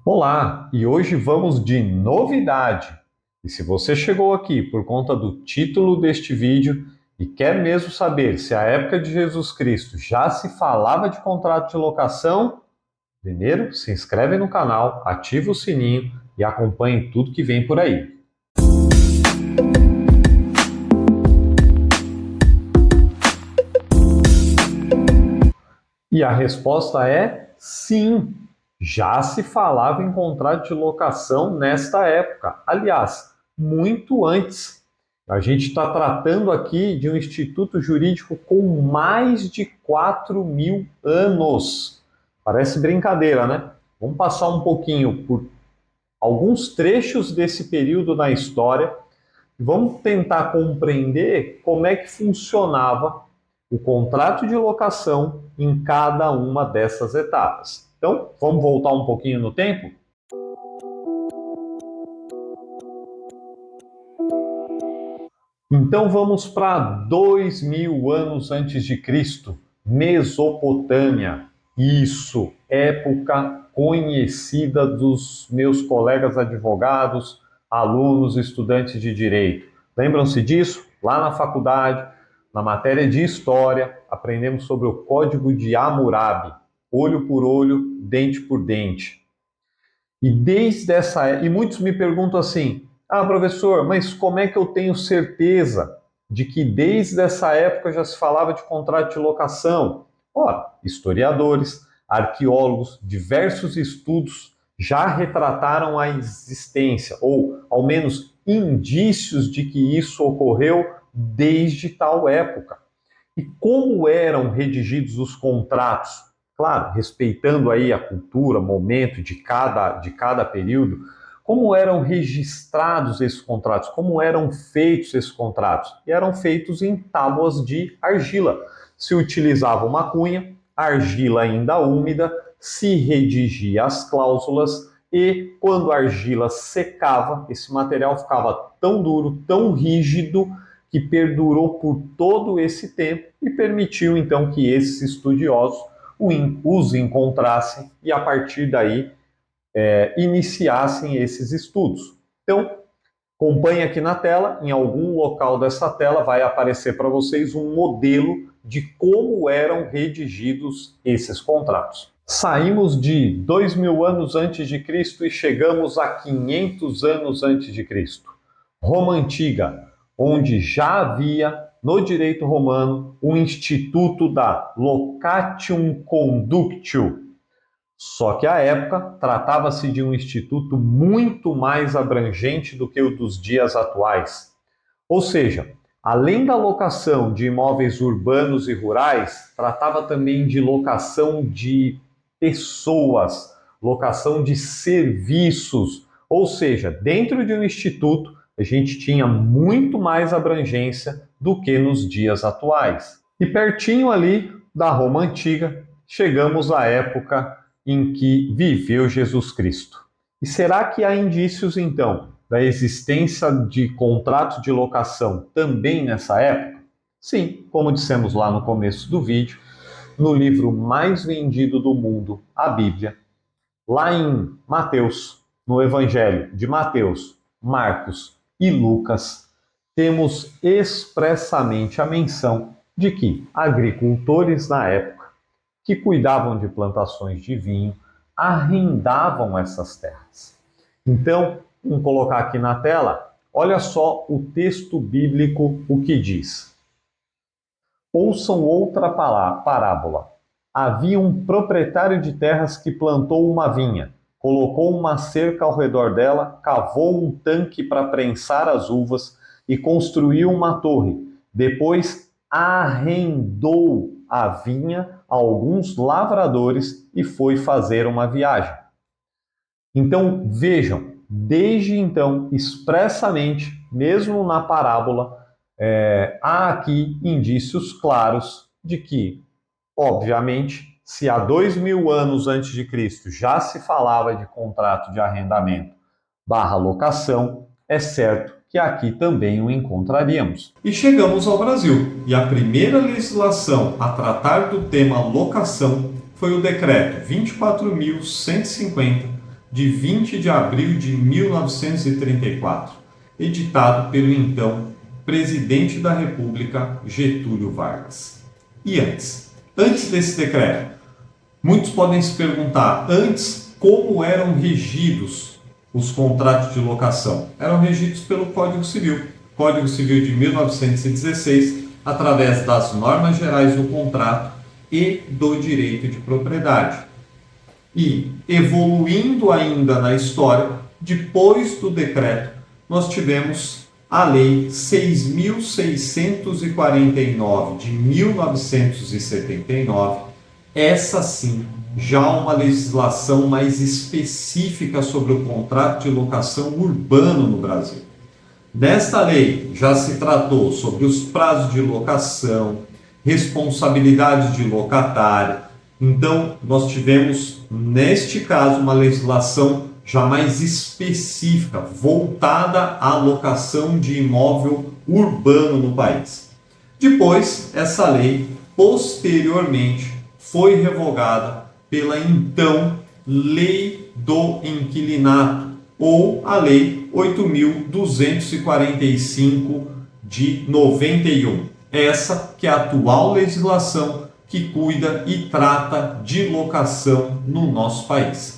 Olá, e hoje vamos de novidade. E se você chegou aqui por conta do título deste vídeo e quer mesmo saber se a época de Jesus Cristo já se falava de contrato de locação, primeiro se inscreve no canal, ativa o sininho e acompanhe tudo que vem por aí. E a resposta é sim. Já se falava em contrato de locação nesta época. Aliás, muito antes. A gente está tratando aqui de um instituto jurídico com mais de 4.000 anos. Parece brincadeira, né? Vamos passar um pouquinho por alguns trechos desse período na história e vamos tentar compreender como é que funcionava o contrato de locação em cada uma dessas etapas. Então, vamos voltar um pouquinho no tempo? Então vamos para 2.000 anos antes de Cristo, Mesopotâmia. Isso, época conhecida dos meus colegas advogados, alunos, estudantes de direito. Lembram-se disso? Lá na faculdade, na matéria de história, aprendemos sobre o Código de Hammurabi, olho por olho, dente por dente. E muitos me perguntam assim: "Ah, professor, mas como é que eu tenho certeza de que desde essa época já se falava de contrato de locação?" Ora, historiadores, arqueólogos, diversos estudos já retrataram a existência, ou ao menos indícios de que isso ocorreu desde tal época. E como eram redigidos os contratos? Claro, respeitando aí a cultura, momento de cada período, como eram registrados esses contratos, como eram feitos esses contratos? E eram feitos em tábuas de argila. Se utilizava uma cunha, argila ainda úmida, se redigia as cláusulas e quando a argila secava, esse material ficava tão duro, tão rígido, que perdurou por todo esse tempo e permitiu então que esses estudiosos os encontrassem e a partir daí iniciassem esses estudos. Então, acompanhe aqui na tela, em algum local dessa tela vai aparecer para vocês um modelo de como eram redigidos esses contratos. Saímos de 2.000 anos antes de Cristo e chegamos a 500 anos antes de Cristo. Roma Antiga, onde já havia no direito romano o instituto da locatium conductio. Só que à época tratava-se de um instituto muito mais abrangente do que o dos dias atuais. Ou seja, além da locação de imóveis urbanos e rurais, tratava também de locação de pessoas, locação de serviços. Ou seja, dentro de um instituto, a gente tinha muito mais abrangência do que nos dias atuais. E pertinho ali da Roma Antiga, chegamos à época em que viveu Jesus Cristo. E será que há indícios, então, da existência de contrato de locação também nessa época? Sim, como dissemos lá no começo do vídeo, no livro mais vendido do mundo, a Bíblia, lá em Mateus, no Evangelho de Mateus, Marcos e Lucas, temos expressamente a menção de que agricultores na época que cuidavam de plantações de vinho arrendavam essas terras. Então, vamos colocar aqui na tela, olha só o texto bíblico o que diz. Ouçam outra parábola. Havia um proprietário de terras que plantou uma vinha, colocou uma cerca ao redor dela, cavou um tanque para prensar as uvas e construiu uma torre. Depois arrendou a vinha a alguns lavradores e foi fazer uma viagem. Então, vejam, desde então, expressamente, mesmo na parábola, há aqui indícios claros de que, obviamente, se há 2.000 anos antes de Cristo já se falava de contrato de arrendamento barra locação, é certo que aqui também o encontraríamos. E chegamos ao Brasil, e a primeira legislação a tratar do tema locação foi o Decreto 24.150, de 20 de abril de 1934, editado pelo então presidente da República, Getúlio Vargas. E antes desse decreto, muitos podem se perguntar, antes, como eram regidos os contratos de locação? Eram regidos pelo Código Civil de 1916, através das normas gerais do contrato e do direito de propriedade. E, evoluindo ainda na história, depois do decreto, nós tivemos a Lei 6.649 de 1979, essa sim, já uma legislação mais específica sobre o contrato de locação urbano no Brasil. Nesta lei já se tratou sobre os prazos de locação, responsabilidade de locatário. Então, nós tivemos, neste caso, uma legislação já mais específica, voltada à locação de imóvel urbano no país. Depois, essa lei, posteriormente, foi revogada pela então Lei do Inquilinato, ou a Lei 8.245 de 91. Essa que é a atual legislação que cuida e trata de locação no nosso país.